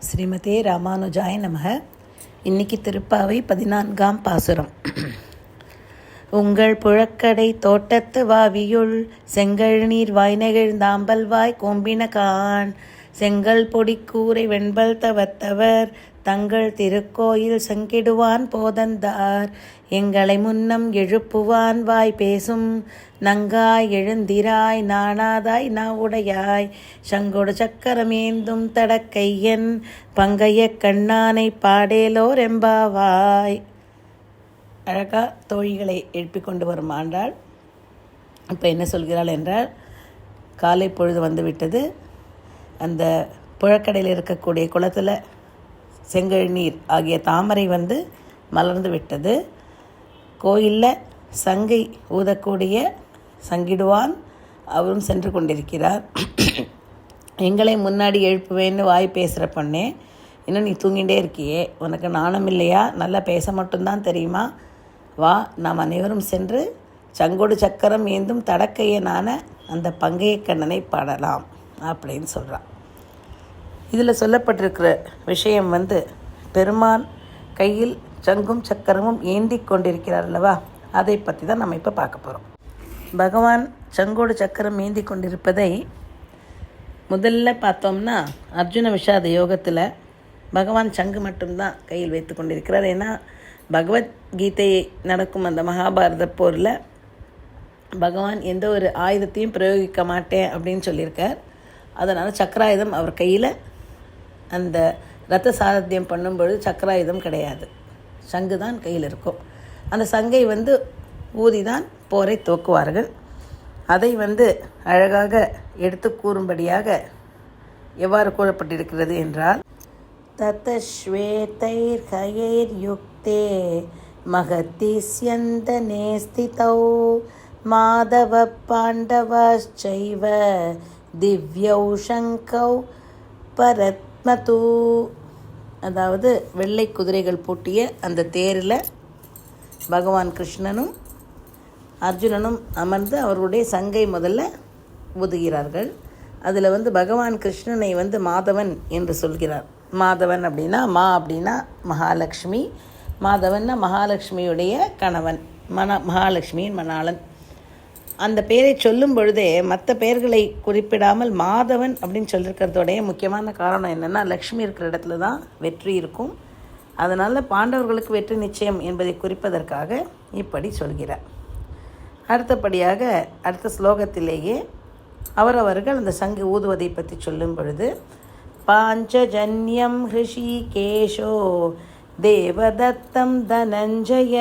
ஸ்ரீமதே ராமானுஜாய நமக. இன்னைக்கு திருப்பாவை 14ஆம் பாசுரம். உங்கள் புழக்கடை தோட்டத்து வாவியுள் செங்கல் நீர் வாய் நெகிழ்ந்தாம்பல் வாய் கோம்பின கான் செங்கல் பொடிக்கூரை வெண்பல் தவத்தவர் தங்கள் திருக்கோயில் சங்கிடுவான் போதந்தார் எங்களை முன்னம் எழுப்புவான் வாய் பேசும் நங்காய் எழுந்திராய் நாணாதாய் நாவுடையாய் சங்கொடு சக்கரமேந்தும் தடக்கையன் பங்கைய கண்ணானை பாடேலோர் எம்பாவாய். அழகா தோழிகளை எழுப்பிக் கொண்டு வரும் ஆண்டாள் இப்போ என்ன சொல்கிறாள் என்றால், காலை பொழுது வந்துவிட்டது. அந்த புழக்கடையில் இருக்கக்கூடிய குளத்தில் செங்கல் நீர் ஆகிய தாமரை மலர்ந்து விட்டது. கோயிலில் சங்கை ஊதக்கூடிய சங்கிடுவான் அவரும் சென்று கொண்டிருக்கிறார். எங்களை முன்னாடி எழுப்புவேன்னு வாய் பேசுகிற பொண்ணே, இன்னும் நீ தூங்கிட்டே இருக்கியே, உனக்கு நாணம் இல்லையா? நல்லா பேச மட்டும்தான் தெரியுமா? வா, நாம் அனைவரும் சென்று சங்கொடு சக்கரம் ஏந்தும் தடக்கையனான அந்த பங்கைய கண்ணனை பாடலாம் அப்படின்னு சொல்கிறான். இதில் சொல்லப்பட்டிருக்கிற விஷயம் பெருமான் கையில் சங்கும் சக்கரமும் ஏந்தி கொண்டிருக்கிறார் அல்லவா, அதை பற்றி தான் நம்ம இப்போ பார்க்க போகிறோம். பகவான் சங்கோடு சக்கரம் ஏந்தி கொண்டிருப்பதை முதல்ல பார்த்தோம்னா அர்ஜுன விஷாத யோகத்தில் பகவான் சங்கு மட்டும்தான் கையில் வைத்து கொண்டிருக்கிறார். ஏன்னா பகவத்கீதை நடக்கும் அந்த மகாபாரத போரில் பகவான் எந்த ஒரு ஆயுதத்தையும் பிரயோகிக்க மாட்டேன் அப்படின்னு சொல்லியிருக்கார். அதனால் சக்கராயுதம் அவர் கையில், அந்த ரத்த சாரத்தியம் பண்ணும்பொழுது சக்கராயுதம் கிடையாது, சங்கு தான் கையில் இருக்கும். அந்த சங்கை ஊதி தான் போரை துவக்குவார்கள். அதை அழகாக எடுத்து கூறும்படியாக எவ்வாறு கூறப்பட்டிருக்கிறது என்றால், ததஸ்வேதைர் ஹயைர் யுக்தே மகதிஸ்யந்தனே ஸ்திதௌ மாதவ பாண்டவச்சைவ திவ்யௌ சங்கௌ பரத்மது. அதாவது வெள்ளை குதிரைகள் பூட்டிய அந்த தேரில் பகவான் கிருஷ்ணனும் அர்ஜுனனும் அமர்ந்து அவர்களுடைய சங்கை முதல்ல ஊதுகிறார்கள். அதில் பகவான் கிருஷ்ணனை மாதவன் என்று சொல்கிறார். மாதவன் அப்படின்னா, அப்படின்னா மகாலட்சுமி, மாதவன்னா மகாலட்சுமியுடைய கணவன், மகாலட்சுமியின் மணாளன். அந்த பெயரை சொல்லும் பொழுதே மற்ற பெயர்களை குறிப்பிடாமல் மாதவன் அப்படின்னு சொல்லியிருக்கிறதோடைய முக்கியமான காரணம் என்னென்னா, லக்ஷ்மி இருக்கிற இடத்துல தான் வெற்றி இருக்கும். அதனால் பாண்டவர்களுக்கு வெற்றி நிச்சயம் என்பதை குறிப்பதற்காக இப்படி சொல்கிறார். அடுத்தபடியாக அடுத்த ஸ்லோகத்திலேயே அவரவர்கள் அந்த சங்கு ஊதுவதை பற்றி சொல்லும் பொழுது, பாஞ்சஜன்யம் ஹிருஷிகேஷோ தேவதத்தம் தனஞ்சய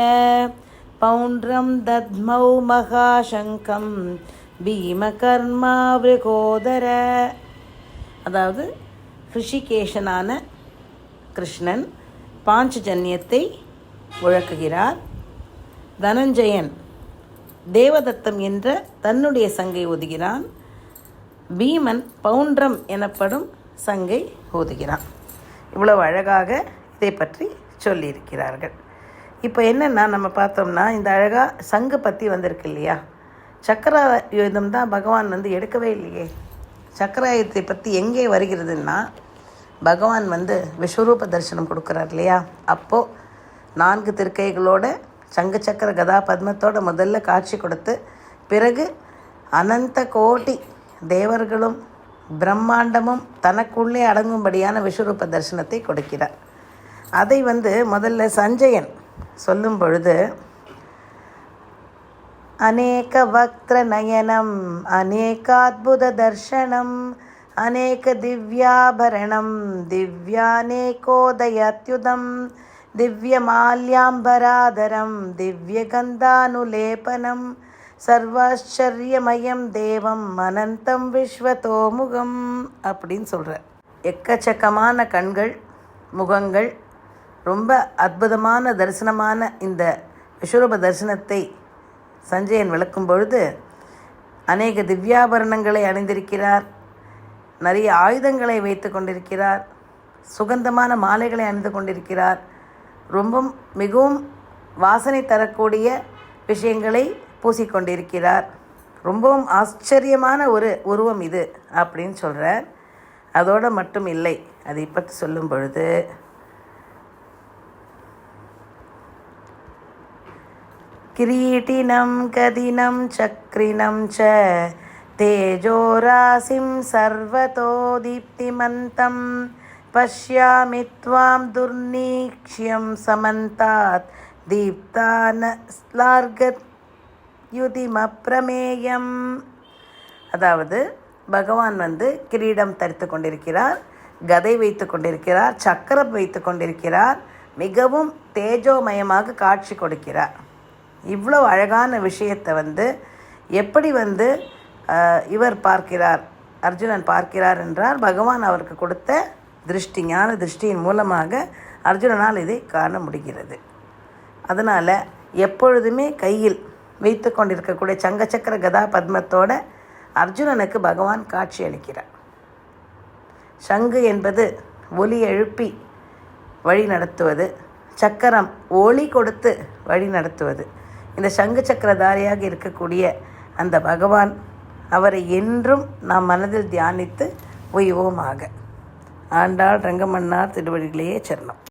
பௌண்ட்ரம் தத்மௌ மகாசங்கம் பீமகர்மா விருகோதர. அதாவது ஹிருஷிகேஷனான கிருஷ்ணன் பாஞ்சஜன்யத்தை முழக்குகிறார். தனஞ்சயன் தேவதத்தம் என்ற தன்னுடைய சங்கை ஊதுகிறான். பீமன் பௌண்ட்ரம் எனப்படும் சங்கை ஊதுகிறான். இவ்வளவு அழகாக இதை பற்றி சொல்லியிருக்கிறார்கள். இப்போ என்னென்னா, நம்ம பார்த்தோம்னா இந்த அழகாக சங்கு பற்றி வந்திருக்கு இல்லையா, சக்கராயுதம் தான் பகவான் எடுக்கவே இல்லையே. சக்கராயுதத்தை பற்றி எங்கே வருகிறதுன்னா, பகவான் விஸ்வரூப தரிசனம் கொடுக்குறார் இல்லையா, அப்போது 4 திருக்கைகளோட சங்கு சக்கர கதா பத்மத்தோட முதல்ல காட்சி கொடுத்து, பிறகு அனந்த கோடி தேவர்களும் பிரம்மாண்டமும் தனக்குள்ளே அடங்கும்படியான விஸ்வரூப தரிசனத்தை கொடுக்கிறார். அதை முதல்ல சஞ்சயன் சொல்லும் பொழுது, அநேக வக்ர நயனம் அநேகாத்புத தர்ஷனம் அநேக திவ்யாபரணம் திவ்யானேகோதயத்யுதம் திவ்யமால்யாம்பராதரம் திவ்யகந்தானுலேபனம் சர்வாச்சரியமயம் தேவம் அனந்தம் விஸ்வதோமுகம் அப்படின்னு சொல்கிறார். எக்கச்சக்கமான கண்கள், முகங்கள், ரொம்ப அற்புதமான தரிசனமான இந்த விஸ்வரூப தரிசனத்தை சஞ்சயன் விளக்கும் பொழுது, அநேக திவ்யாபரணங்களை அணிந்திருக்கிறார், நிறைய ஆயுதங்களை வைத்து கொண்டிருக்கிறார், சுகந்தமான மாலைகளை அணிந்து கொண்டிருக்கிறார், மிகவும் வாசனை தரக்கூடிய விஷயங்களை பூசிக்கொண்டிருக்கிறார். ரொம்பவும் ஆச்சரியமான ஒரு உருவம் இது அப்படின்னு சொல்கிறார். அதோடு மட்டும் இல்லை, அதை பற்றி சொல்லும் பொழுது கிரீட்டினம் கதினம் சக்ரினம் ச தேஜோராசிம் சர்வதோ தீப்திமந்தம் பஷ்யாமி த்வாம் துர்நீக்ஷ்யம் சமந்தாத் தீப்தான ஸ்லார்கத் யுதிமப்ரமேயம். அதாவது பகவான் கிரீடம் தரித்து கொண்டிருக்கிறார், கதை வைத்து கொண்டிருக்கிறார், சக்கரம் வைத்து கொண்டிருக்கிறார், மிகவும் தேஜோமயமாக காட்சி கொடுக்கிறார். இவ்வளோ அழகான விஷயத்தை எப்படி இவர் பார்க்கிறார், அர்ஜுனன் பார்க்கிறார் என்றால் பகவான் அவருக்கு கொடுத்த திருஷ்டி, ஞான திருஷ்டியின் மூலமாக அர்ஜுனனால் இதை காண முடிகிறது. அதனால் எப்பொழுதுமே கையில் வைத்து கொண்டிருக்கக்கூடிய சங்கச்சக்கர கதா பத்மத்தோட அர்ஜுனனுக்கு பகவான் காட்சி அளிக்கிறார். சங்கு என்பது ஒலி எழுப்பி வழி நடத்துவது, சக்கரம் ஒளி கொடுத்து வழி நடத்துவது. இந்த சங்கு சக்கரதாரியாக இருக்கக்கூடிய அந்த பகவான், அவரை என்றும் நாம் மனதில் தியானித்து உய்வோமாக. ஆண்டாள் ரங்கமன்னார் திருவடிகளையே சரணம்.